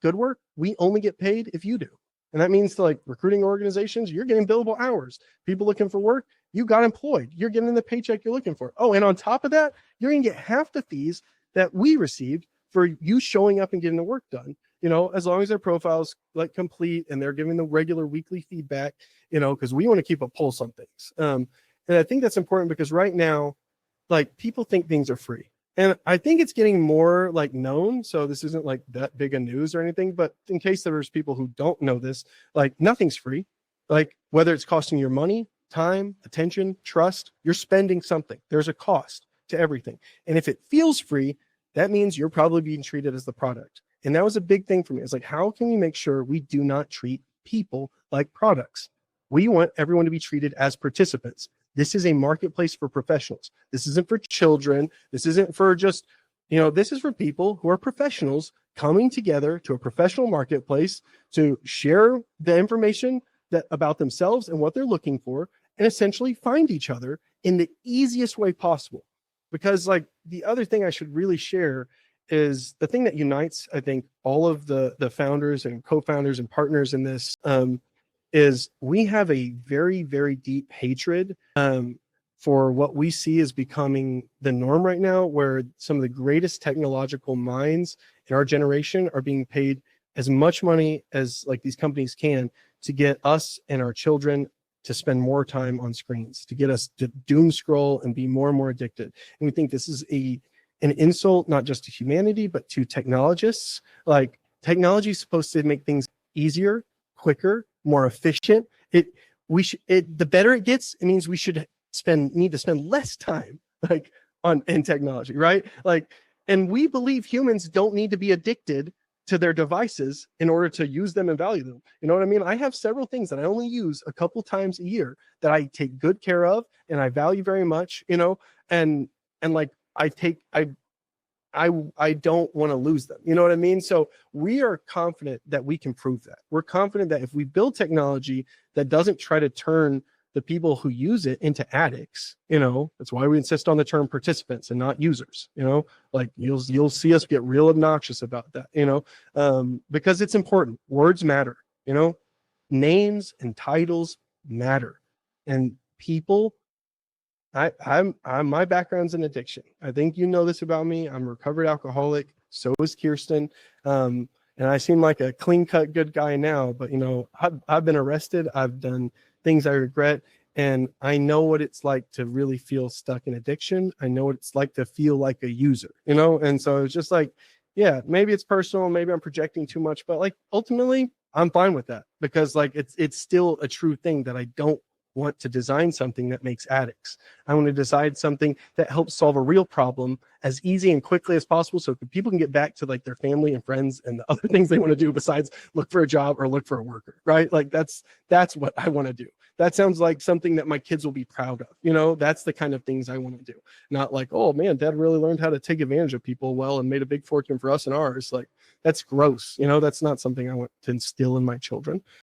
good work, we only get paid if you do. And that means to like recruiting organizations, you're getting billable hours. People looking for work, you got employed. You're getting the paycheck you're looking for. Oh, and on top of that, you're going to get half the fees that we received for you showing up and getting the work done. As long as their profile's like complete and they're giving the regular weekly feedback, because we want to keep a pulse on things. And I think that's important because right now, like people think things are free. And I think it's getting more like known. So this isn't like that big a news or anything, but in case there's people who don't know this, like nothing's free. Like whether it's costing your money, time, attention, trust, you're spending something. There's a cost to everything. And if it feels free, that means you're probably being treated as the product. And that was a big thing for me. It's like, how can we make sure we do not treat people like products? We want everyone to be treated as participants. This is a marketplace for professionals. This isn't for children. This isn't for just, this is for people who are professionals coming together to a professional marketplace to share the information about themselves and what they're looking for and essentially find each other in the easiest way possible. Because like the other thing I should really share is the thing that unites, I think, all of the founders and co-founders and partners in this is we have a very, very deep hatred for what we see as becoming the norm right now, where some of the greatest technological minds in our generation are being paid as much money as like these companies can to get us and our children to spend more time on screens, to get us to doom scroll and be more and more addicted. And we think this is an insult, not just to humanity, but to technologists. Like technology is supposed to make things easier, quicker, more efficient. The better it gets, it means we should need to spend less time like in technology, right? Like, and we believe humans don't need to be addicted to their devices in order to use them and value them. You know what I mean? I have several things that I only use a couple times a year that I take good care of and I value very much, and like I don't want to lose them. You know what I mean? So we are confident that we can prove that. We're confident that if we build technology that doesn't try to turn the people who use it into addicts, that's why we insist on the term participants and not users, like you'll see us get real obnoxious about that, because it's important. Words matter, names and titles matter. And people, I'm my background's in addiction. I think you know this about me. I'm a recovered alcoholic. So is Kirsten. And I seem like a clean cut good guy now, but I've been arrested. I've done things I regret. And I know what it's like to really feel stuck in addiction. I know what it's like to feel like a user, And so it's just like, yeah, maybe it's personal. Maybe I'm projecting too much, but like ultimately I'm fine with that because like it's still a true thing that I don't want to design something that makes addicts. I want to design something that helps solve a real problem as easy and quickly as possible so people can get back to like their family and friends and the other things they want to do besides look for a job or look for a worker, right? Like that's what I want to do. That sounds like something that my kids will be proud of. That's the kind of things I want to do. Not like, oh man, dad really learned how to take advantage of people well and made a big fortune for us and ours. Like that's gross. That's not something I want to instill in my children.